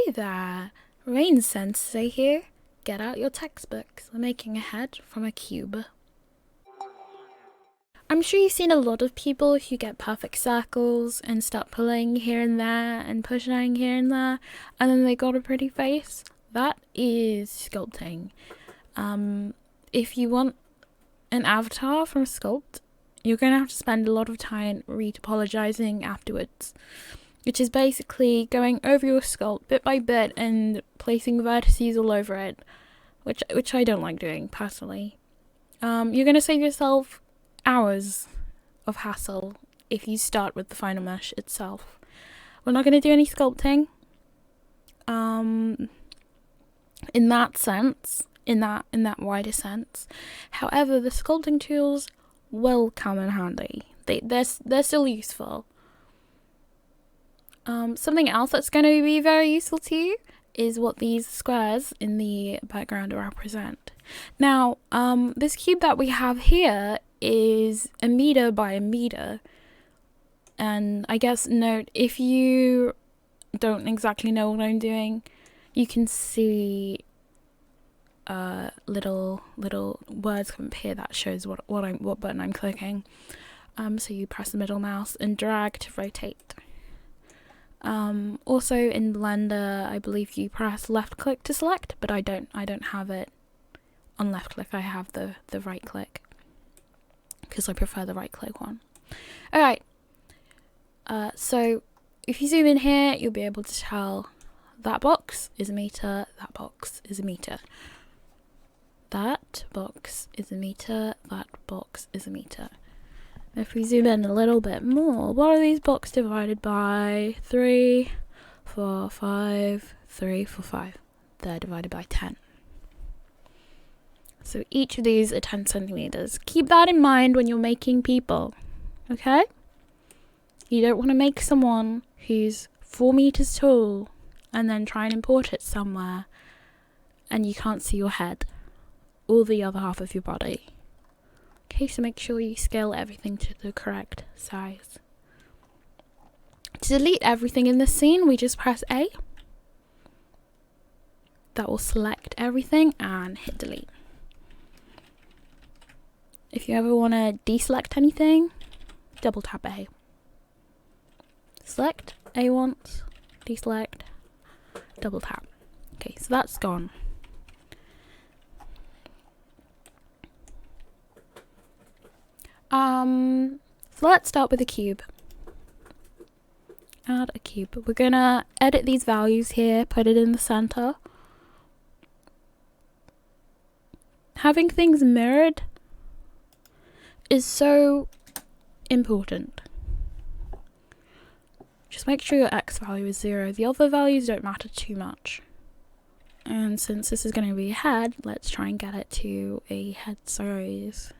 Hey there, Rain Sensei here. Get out your textbooks. We're making a head from a cube. I'm sure you've seen a lot of people who get perfect circles and start pulling here and there and pushing here and there, and then they got a pretty face. That is sculpting. If you want an avatar from Sculpt, you're going to have to spend a lot of time retopologizing afterwards, which is basically going over your sculpt bit by bit and placing vertices all over it, which I don't like doing personally. You're going to save yourself hours of hassle if you start with the final mesh itself. We're not going to do any sculpting in that sense, in that wider sense. However, the sculpting tools will come in handy. They're still useful. Something else that's going to be very useful to you is what these squares in the background represent. Now, this cube that we have here is 1 meter by 1 meter. And I guess note, if you don't exactly know what I'm doing, you can see little words come up here that shows what button I'm clicking. So you press the middle mouse and drag to rotate. Also in Blender, I believe you press left click to select, but I don't have it on left click. I have the right click because I prefer the right click one. Alright, so if you zoom in here, you'll be able to tell that box is 1 meter, that box is 1 meter. That box is 1 meter, that box is 1 meter. If we zoom in a little bit more, what are these boxes divided by? 3, 4, 5, 3, 4, 5. They're divided by 10. So each of these are 10 centimeters. Keep that in mind when you're making people, okay? You don't want to make someone who's 4 meters tall and then try and import it somewhere and you can't see your head or the other half of your body. Okay, so make sure you scale everything to the correct size. To delete everything in this scene, we just press A. That will select everything and hit delete. If you ever want to deselect anything, double tap A. Select A once, deselect, double tap. Okay, so that's gone. So let's start with a cube. Add a cube. We're gonna edit these values here, put it in the center. Having things mirrored is so important. Just make sure your X value is 0. The other values don't matter too much. And since this is going to be a head, let's try and get it to a head size.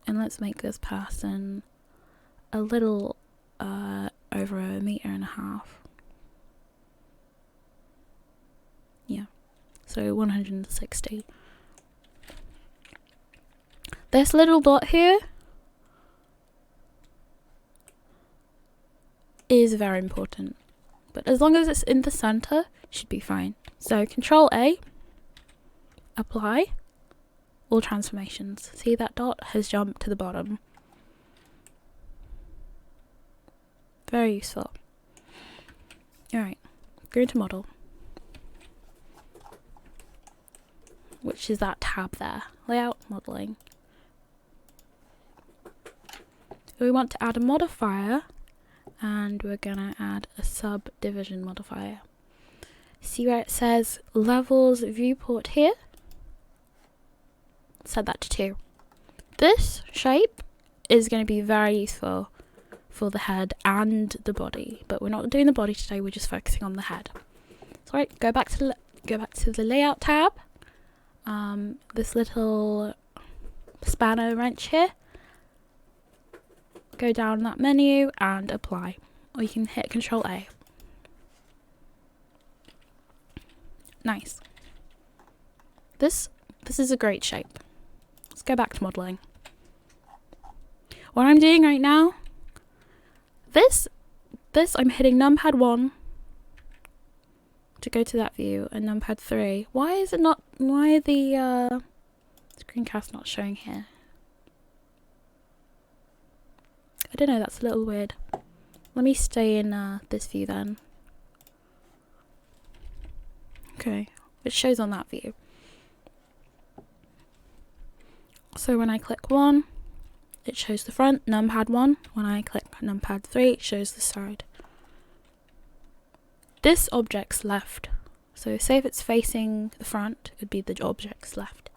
And let's make this person a little over 1.5 meters. Yeah, so 160. This little dot here is very important, but as long as it's in the center, it should be fine. So Control A, apply all transformations. See, that dot has jumped to the bottom. Very useful. Alright, go to model, which is that tab there, layout, modeling. We want to add a modifier, and we're gonna add a subdivision modifier. See where it says levels viewport here? Set that to 2. This shape is going to be very useful for the head and the body, but we're not doing the body today. We're just focusing on the head. So right, go back to the layout tab. This little spanner wrench here. Go down that menu and apply, or you can hit Control A. Nice. This is a great shape. Let's go back to modeling. What I'm doing right now, this this, I'm hitting numpad 1 to go to that view, and numpad 3. Why is it not, why are the screencast not showing here? I don't know, that's a little weird. Let me stay in this view then. Okay, it shows on that view. So when I click 1, it shows the front, numpad 1. When I click numpad 3, it shows the side. This object's left. So say if it's facing the front, it would be the object's left.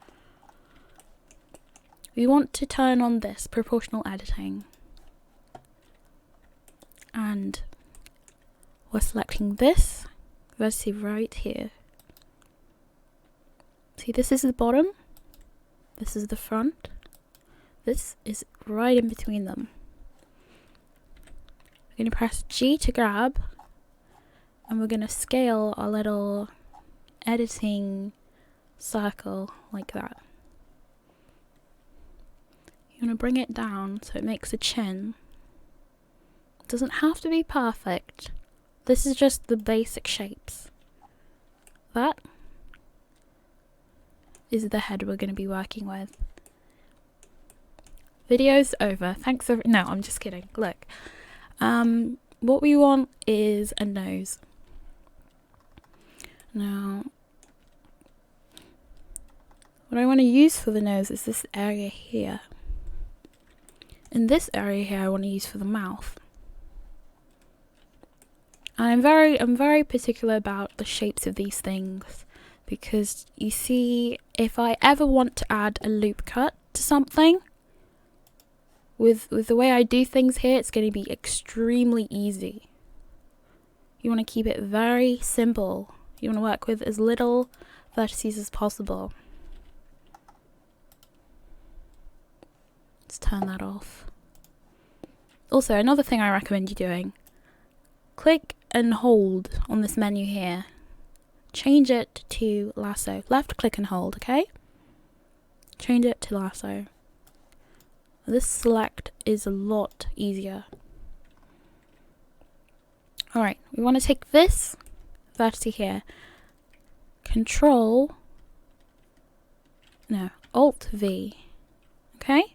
We want to turn on this proportional editing. And we're selecting this vertex right here. See, this is the bottom. This is the front. This is right in between them. We're going to press G to grab, and we're going to scale our little editing circle like that. You want to bring it down so it makes a chin. It doesn't have to be perfect. This is just the basic shapes. That is the head we're going to be working with. Video's over. Thanks for... No, I'm just kidding. Look. What we want is a nose. Now, what I want to use for the nose is this area here. In this area here, I want to use for the mouth. And I'm very particular about the shapes of these things, because you see, if I ever want to add a loop cut to something, with the way I do things here, it's going to be extremely easy. You want to keep it very simple. You want to work with as little vertices as possible. Let's turn that off. Also, another thing I recommend you doing, click and hold on this menu here. Change it to lasso. Left click and hold, okay? Change it to lasso. This select is a lot easier. Alright, we want to take this vertex here. Alt V. Okay?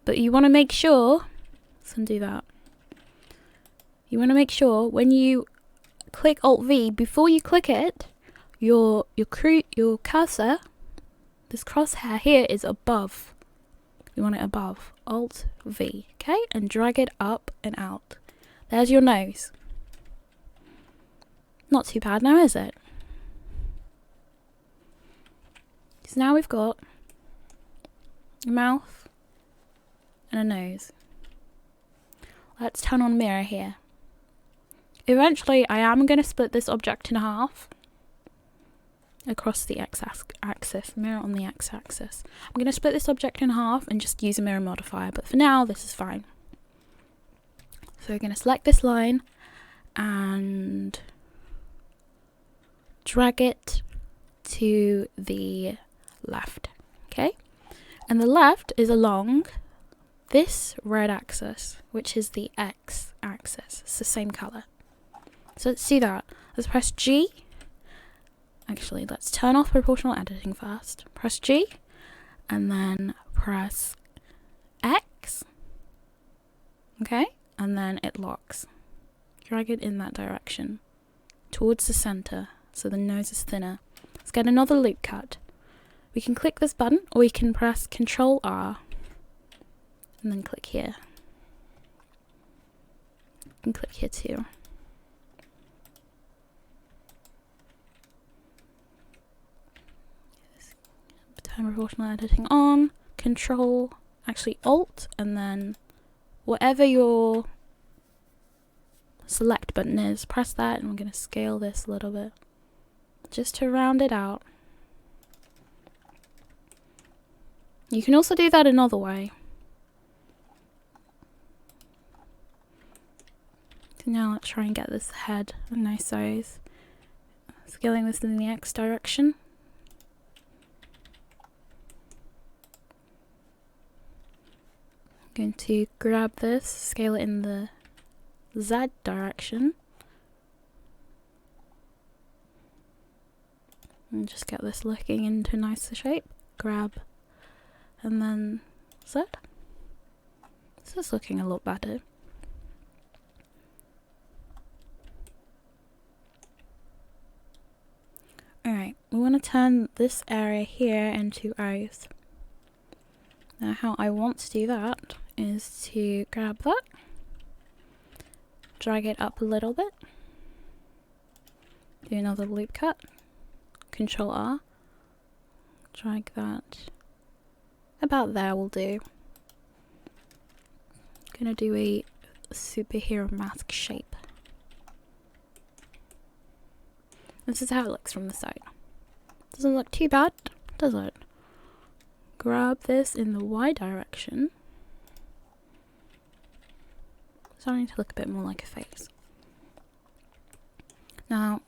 But you want to make sure, let's undo that. You want to make sure when you click Alt V, before you click it, your cursor, this crosshair here, is above. You want it above. Alt V, okay? And drag it up and out. There's your nose. Not too bad now, is it? So now we've got a mouth and a nose. Let's turn on mirror here. Eventually, I am going to split this object in half across the x-axis, mirror on the x-axis. I'm going to split this object in half and just use a mirror modifier, but for now, this is fine. So we're going to select this line and drag it to the left, okay? And the left is along this red axis, which is the x-axis. It's the same color. So let's see that. Let's press G. Actually, let's turn off proportional editing first. Press G, and then press X. Okay? And then it locks. Drag it in that direction, towards the center, so the nose is thinner. Let's get another loop cut. We can click this button, or we can press Ctrl R, and then click here. And click here too. Turn proportional editing on, Alt, and then whatever your select button is, press that, and we're going to scale this a little bit, just to round it out. You can also do that another way. So now let's try and get this head a nice size. Scaling this in the X direction. Going to grab this, scale it in the Z direction. And just get this looking into a nicer shape. Grab, and then Z. This is looking a lot better. Alright, we want to turn this area here into eyes. Now how I want to do that is to grab that, drag it up a little bit, do another loop cut, Control R, drag that about there will do. Gonna do a superhero mask shape. This is how it looks from the side. Doesn't look too bad, does it? Grab this in the Y direction. Starting to look a bit more like a face. Now,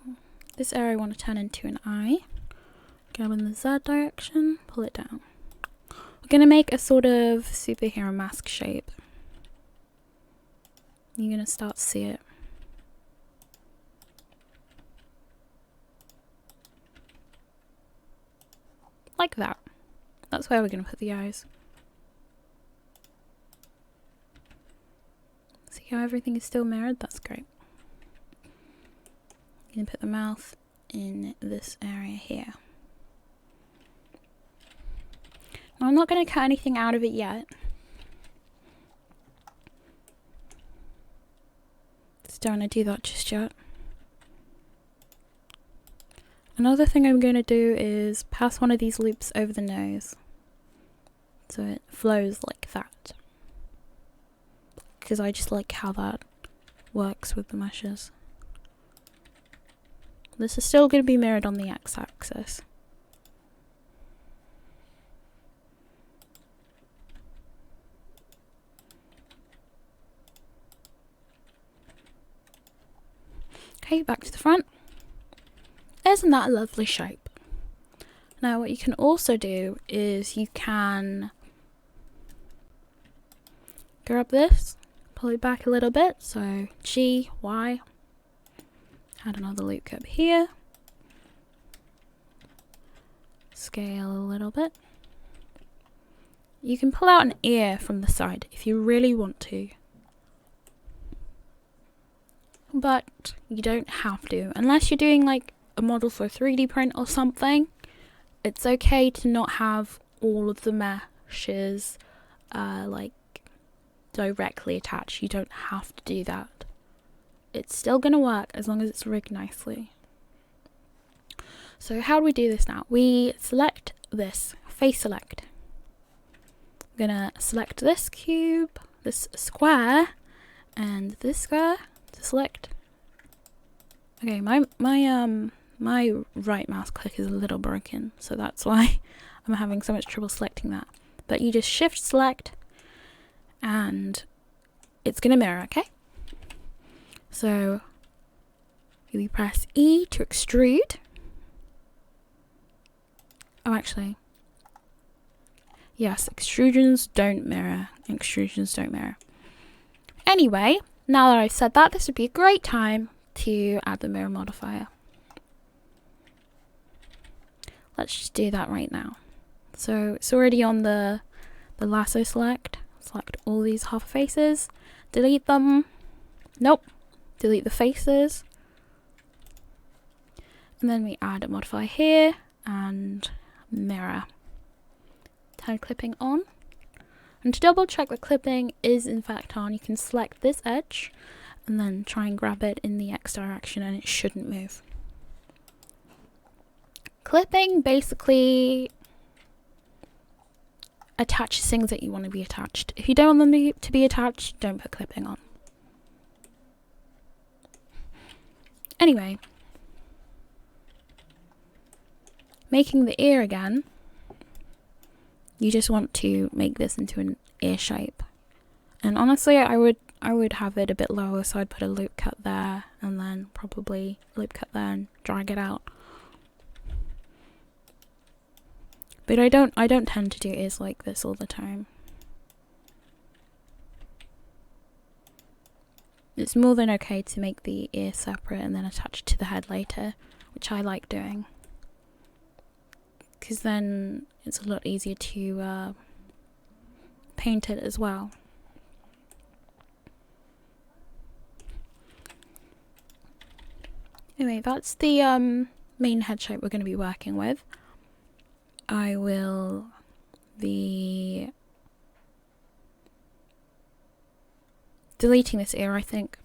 this area I want to turn into an eye. Go in the Z direction, pull it down. We're going to make a sort of superhero mask shape. You're going to start to see it. Like that. That's where we're going to put the eyes. See how everything is still mirrored? That's great. I'm going to put the mouth in this area here. Now I'm not going to cut anything out of it yet. Just don't want to do that just yet. Another thing I'm going to do is pass one of these loops over the nose. So it flows like that. Because I just like how that works with the meshes. This is still going to be mirrored on the x-axis. Okay, back to the front. Isn't that a lovely shape? Now what you can also do is you can grab this, pull it back a little bit, so G, Y, add another loop cut here, scale a little bit. You can pull out an ear from the side if you really want to, but you don't have to, unless you're doing like a model for a 3D print or something. It's okay to not have all of the meshes like directly attached. You don't have to do that. It's still going to work as long as it's rigged nicely. So how do we do this now? We select this, face select. I'm going to select this cube, this square, and this square to select. Okay, my right mouse click is a little broken, so that's why I'm having so much trouble selecting that. But you just shift select and it's going to mirror, okay? So you press E to extrude. Oh, actually, yes, extrusions don't mirror. Extrusions don't mirror. Anyway, now that I've said that, this would be a great time to add the mirror modifier. Let's just do that right now. So it's already on the lasso select. Select all these half faces. Delete them. Nope. Delete the faces. And then we add a modifier here and mirror. Turn clipping on. And to double check the clipping is in fact on, you can select this edge and then try and grab it in the X direction and it shouldn't move. Clipping basically attaches things that you want to be attached. If you don't want them to be attached, don't put clipping on. Anyway, making the ear again, you just want to make this into an ear shape. And honestly, I would have it a bit lower, so I'd put a loop cut there and then probably loop cut there and drag it out. But I don't tend to do ears like this all the time. it's more than okay to make the ear separate and then attach it to the head later, which I like doing, because then it's a lot easier to paint it as well. Anyway, that's the main head shape we're going to be working with. I will be deleting this ear, I think.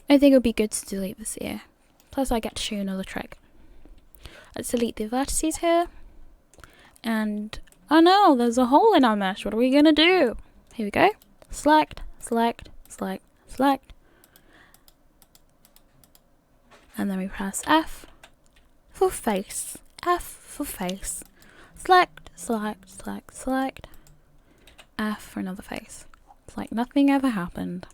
I think it would be good to delete this ear. Plus I get to show you another trick. Let's delete the vertices here. And, oh no, there's a hole in our mesh. What are we going to do? Here we go. Select, select, select, select. And then we press F for face. F for face. Select, select, select, select. F for another face. It's like nothing ever happened.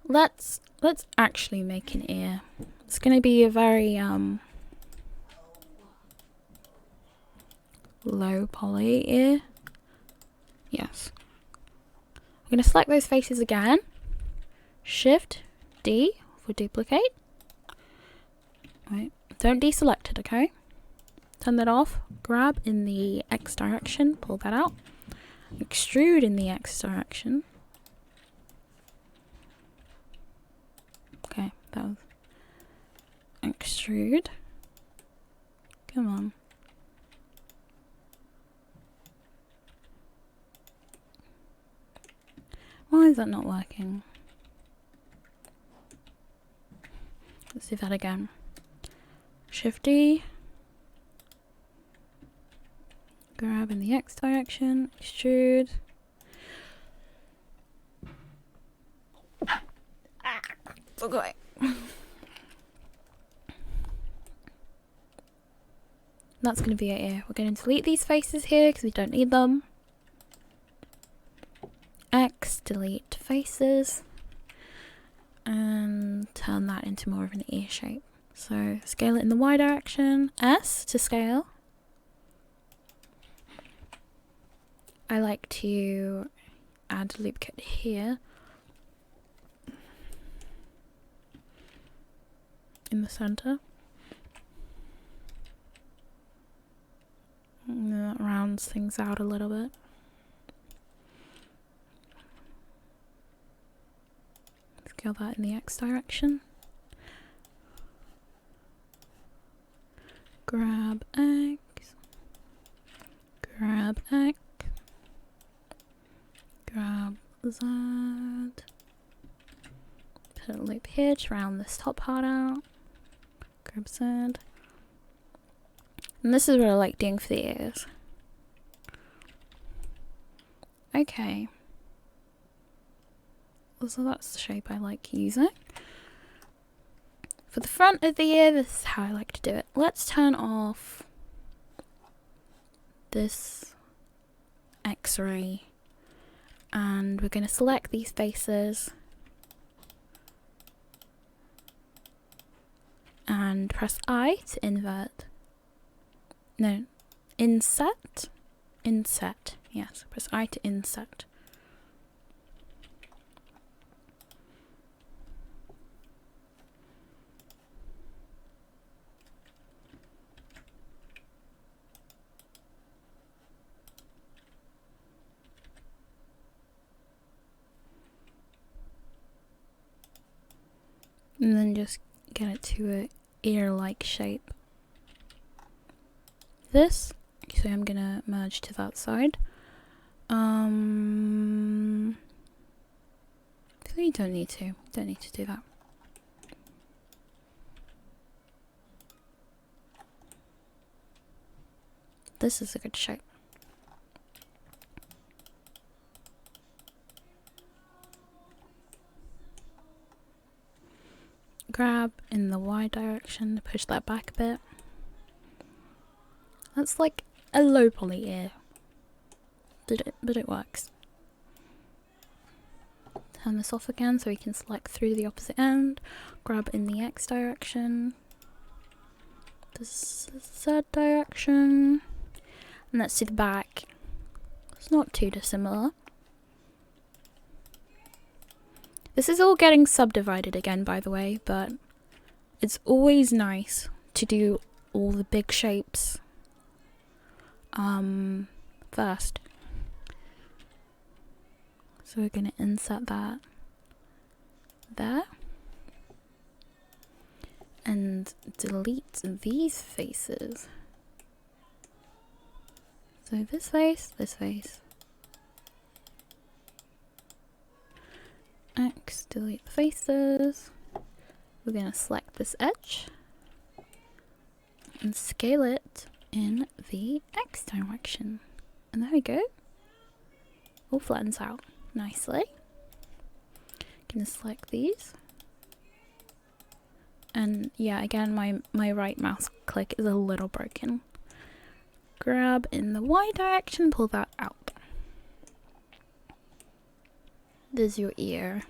Let's actually make an ear. It's gonna be a very low poly ear. Yes. We're gonna select those faces again. Shift D for duplicate. Right. Don't deselect it, okay? Turn that off. Grab in the X direction, pull that out. Extrude in the X direction. Okay, that was extrude. Come on. Why is that not working? Let's do that again. Shift D. Grab in the X direction, extrude. Okay. That's going to be our ear. We're going to delete these faces here because we don't need them. X, delete faces. And turn that into more of an ear shape. So scale it in the Y direction. S to scale. I like to add a loop cut here. In the center. And that rounds things out a little bit. Scale that in the X direction. Grab X. Grab X. Grab Z. Put a loop here to round this top part out. Grab Z. And this is what I like doing for the ears. Okay. So that's the shape I like using. For the front of the ear, this is how I like to do it. Let's turn off this X-ray. And we're going to select these faces. And press I to invert. No, inset. Inset. Yes, press I to inset. And then just get it to a ear-like shape. This, so I'm gonna merge to that side. So you don't need to do that. This is a good shape. Grab in the Y direction, push that back a bit. That's like a low poly ear, but it works. Turn this off again so we can select through the opposite end. Grab in the X direction. This is Z direction. And let's do the back. It's not too dissimilar. This is all getting subdivided again, by the way, but it's always nice to do all the big shapes first. So we're going to insert that there and delete these faces. So this face, X, delete the faces. We're going to select this edge and scale it in the X direction. And there we go. All flattens out nicely. Gonna select these. And yeah, again, my right mouse click is a little broken. Grab in the Y direction, pull that out. There's your ear.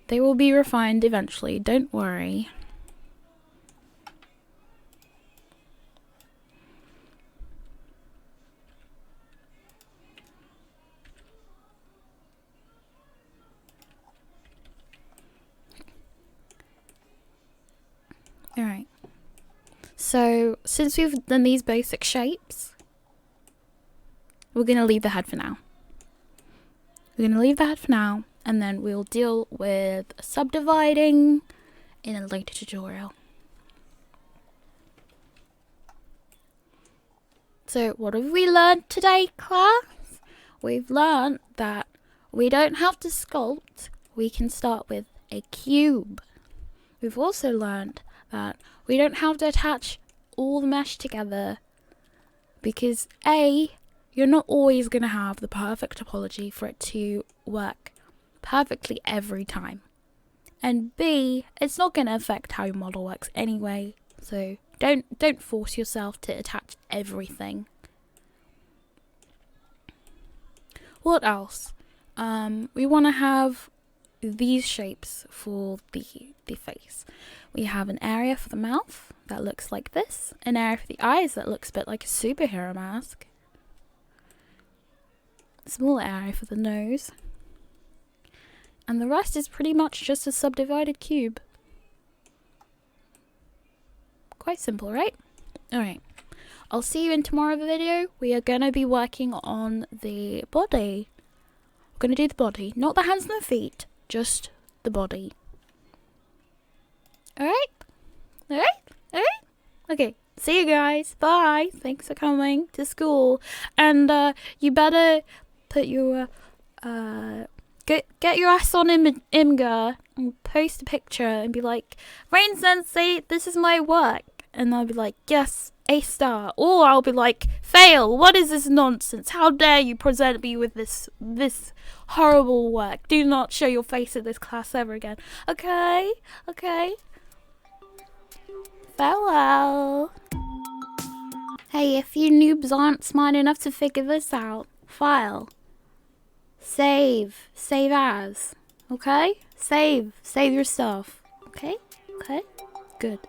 They will be refined eventually, don't worry. Alright. So, since we've done these basic shapes, we're going to leave the head for now. And then we'll deal with subdividing in a later tutorial. So what have we learned today, class? We've learned that we don't have to sculpt, we can start with a cube. We've also learned that we don't have to attach all the mesh together because A, you're not always going to have the perfect topology for it to work perfectly every time. And B, it's not going to affect how your model works anyway, so don't force yourself to attach everything. What else? We want to have these shapes for the face. We have an area for the mouth that looks like this, an area for the eyes that looks a bit like a superhero mask, a small area for the nose, and the rest is pretty much just a subdivided cube. Quite simple, right? Alright, I'll see you in tomorrow's video. We are going to be working on the body. We're going to do the body, not the hands and the feet, just the body. Alright? Okay, see you guys. Bye. Thanks for coming to school. And you better put your get your ass on Imgur and post a picture and be like, Rain Sensei, this is my work. And I'll be like, yes, A star. Or I'll be like, fail. What is this nonsense? How dare you present me with this horrible work? Do not show your face at this class ever again. Okay? Farewell. Hey, if you noobs aren't smart enough to figure this out, file. Save as. Okay? Save your stuff. Okay? Good.